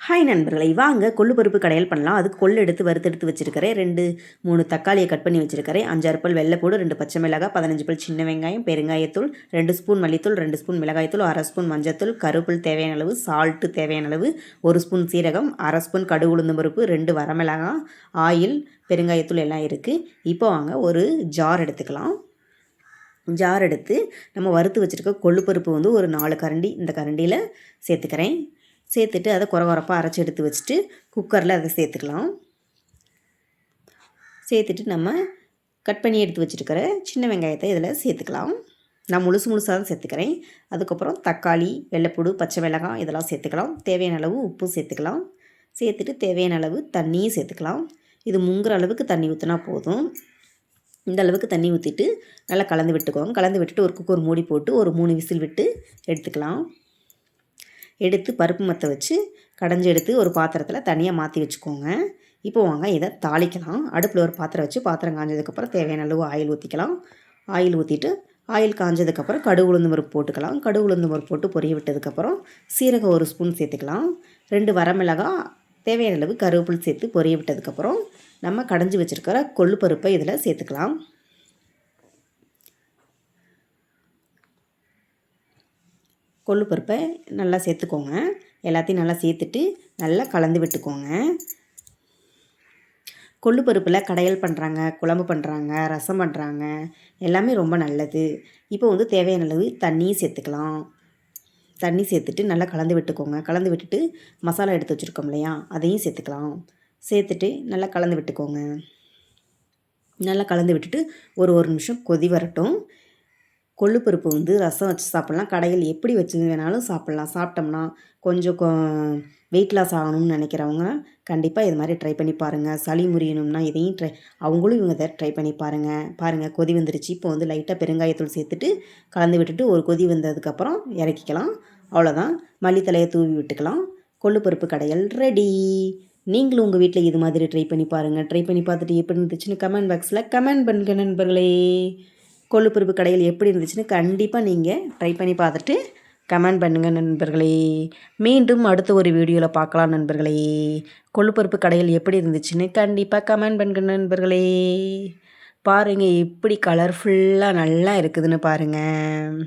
Hi நண்பர்களை, வாங்க கொள்ளு பருப்பு கடையல் பண்ணலாம். அதுக்கு கொள்ளு எடுத்து வறுத்தெடுத்து வச்சுருக்கிறேன். 2-3 தக்காளியை கட் பண்ணி வச்சுருக்கிறேன். 5-6 பல் வெள்ளைப்பூடு, 2 பச்சை மிளகாய், 15 பல் சின்ன வெங்காயம், பெருங்காயத்தூள், 2 ஸ்பூன் மல்லித்தூள், 2 ஸ்பூன் மிளகாய்த்தூள், 1/2 ஸ்பூன் மஞ்சத்தூள், கருவேப்பிலை தேவையான அளவு, சால்ட்டு தேவையான அளவு, 1 ஸ்பூன் சீரகம், 1/2 ஸ்பூன் கடுகு உளுந்தம் பருப்பு, 2 வரமிளகாய், ஆயில், பெருங்காயத்தூள் எல்லாம் இருக்குது. இப்போ வாங்க ஒரு ஜார் எடுத்துக்கலாம். ஜார் எடுத்து நம்ம வறுத்து வச்சுருக்க கொள்ளு பருப்பு வந்து ஒரு 4 கரண்டி இந்த கரண்டியில் சேர்த்துக்கிறேன். சேர்த்துட்டு அதை குறப்பாக அரைச்சி எடுத்து வச்சுட்டு குக்கரில் அதை சேர்த்துக்கலாம். சேர்த்துட்டு நம்ம கட் பண்ணி எடுத்து வச்சுருக்கிற சின்ன வெங்காயத்தை இதில் சேர்த்துக்கலாம். நான் முழுசாக தான் சேர்த்துக்கிறேன். அதுக்கப்புறம் தக்காளி, வெள்ளைப்பூடு, பச்சை மிளகாய் இதெல்லாம் சேர்த்துக்கலாம். தேவையான அளவு உப்பு சேர்த்துக்கலாம். சேர்த்துட்டு தேவையான அளவு தண்ணியும் சேர்த்துக்கலாம். இது முங்குற அளவுக்கு தண்ணி ஊற்றினா போதும். இந்த அளவுக்கு தண்ணி ஊற்றிட்டு நல்லா கலந்து விட்டுக்கோங்க. கலந்து விட்டுட்டு ஒரு குக்கர் மூடி போட்டு ஒரு 3 விசில் விட்டு எடுத்துக்கலாம். எடுத்து பருப்பு மற்ற வச்சு கடைஞ்சி எடுத்து ஒரு பாத்திரத்தில் தனியாக மாற்றி வச்சுக்கோங்க. இப்போ வாங்க இதை தாளிக்கலாம். அடுப்பில் ஒரு பாத்திரம் வச்சு பாத்திரம் காஞ்சதுக்கப்புறம் தேவையான அளவு ஆயில் ஊற்றிக்கலாம். ஆயில் ஊற்றிட்டு ஆயில் காஞ்சதுக்கப்புறம் கடுகு உளுந்து பருப்பு போட்டுக்கலாம். கடுகு உளுந்து பருப்பு போட்டு பொரிய விட்டதுக்கப்புறம் சீரகம் 1 ஸ்பூன் சேர்த்துக்கலாம். 2 வரமிளகாய், தேவையான அளவு கருவேப்பிலை சேர்த்து பொரிய விட்டதுக்கப்புறம் நம்ம கடைஞ்சி வச்சுருக்கிற கொள்ளு பருப்பை இதில் சேர்த்துக்கலாம். கொள்ளு பருப்பை நல்லா சேர்த்துக்கோங்க. எல்லாத்தையும் நல்லா சேர்த்துட்டு நல்லா கலந்து விட்டுக்கோங்க. கொள்ளு பருப்பில் கடையல் பண்ணுறாங்க, குழம்பு பண்ணுறாங்க, ரசம் பண்ணுறாங்க, எல்லாமே ரொம்ப நல்லது. இப்போ வந்து தேவையான அளவு தண்ணியும் சேர்த்துக்கலாம். தண்ணி சேர்த்துட்டு நல்லா கலந்து விட்டுக்கோங்க. கலந்து விட்டுட்டு மசாலா எடுத்து வச்சுருக்கோம் இல்லையா, அதையும் சேர்த்துக்கலாம். சேர்த்துட்டு நல்லா கலந்து விட்டுக்கோங்க. நல்லா கலந்து விட்டுட்டு ஒரு நிமிஷம் கொதி வரட்டும். கொள்ளு பருப்பு வந்து ரசம் வச்சு சாப்பிட்லாம். கடையில் எப்படி வச்சு வேணாலும் சாப்பிட்லாம். சாப்பிட்டோம்னா கொஞ்சம் வெயிட் லாஸ் ஆகணும்னு நினைக்கிறவங்க கண்டிப்பாக இது மாதிரி ட்ரை பண்ணி பாருங்கள். சளி முறியணும்னா இதையும் அவங்களும் இவங்க ட்ரை பண்ணி பாருங்கள். கொதி வந்துருச்சு. இப்போ வந்து லைட்டாக பெருங்காயத்தூள் சேர்த்துட்டு கலந்து விட்டுட்டு ஒரு கொதி வந்ததுக்கப்புறம் இறக்கிக்கலாம். அவ்வளோதான். மல்லித்தலையை தூவி விட்டுக்கலாம். கொள்ளு பருப்பு கடையல் ரெடி. நீங்களும் உங்கள் வீட்டில் இது மாதிரி ட்ரை பண்ணி பாருங்கள். ட்ரை பண்ணி பார்த்துட்டு எப்படி இருந்துச்சுன்னு கமெண்ட் பாக்ஸில் கமெண்ட் பண்ணுங்க நண்பர்களே. கொள்ளு பருப்பு கடையில் எப்படி இருந்துச்சுன்னு கண்டிப்பாக நீங்கள் ட்ரை பண்ணி பார்த்துட்டு கமெண்ட் பண்ணுங்கள் நண்பர்களே. மீண்டும் அடுத்த ஒரு வீடியோவில் பார்க்கலாம் நண்பர்களே. கொள்ளு பருப்பு கடையில் எப்படி இருந்துச்சுன்னு கண்டிப்பாக கமெண்ட் பண்ணுங்க நண்பர்களே. பாருங்கள் எப்படி கலர்ஃபுல்லாக நல்லா இருக்குதுன்னு பாருங்கள்.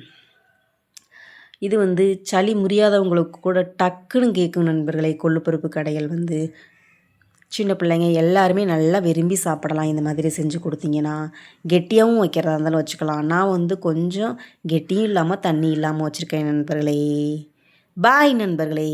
இது வந்து சளி முறியாதவங்களுக்கு கூட டக்குன்னு கேட்கும் நண்பர்களே. கொள்ளு பருப்பு கடையில் வந்து சின்ன பிள்ளைங்க எல்லாருமே நல்லா விரும்பி சாப்பிடலாம். இந்த மாதிரி செஞ்சு கொடுத்தீங்கன்னா கெட்டியாகவும் வைக்கிறதா இருந்தாலும் வச்சுக்கலாம். நான் வந்து கொஞ்சம் கெட்டியும் இல்லாமல் தண்ணி இல்லாமல் வச்சுருக்கேன் நண்பர்களே. பாய் நண்பர்களே.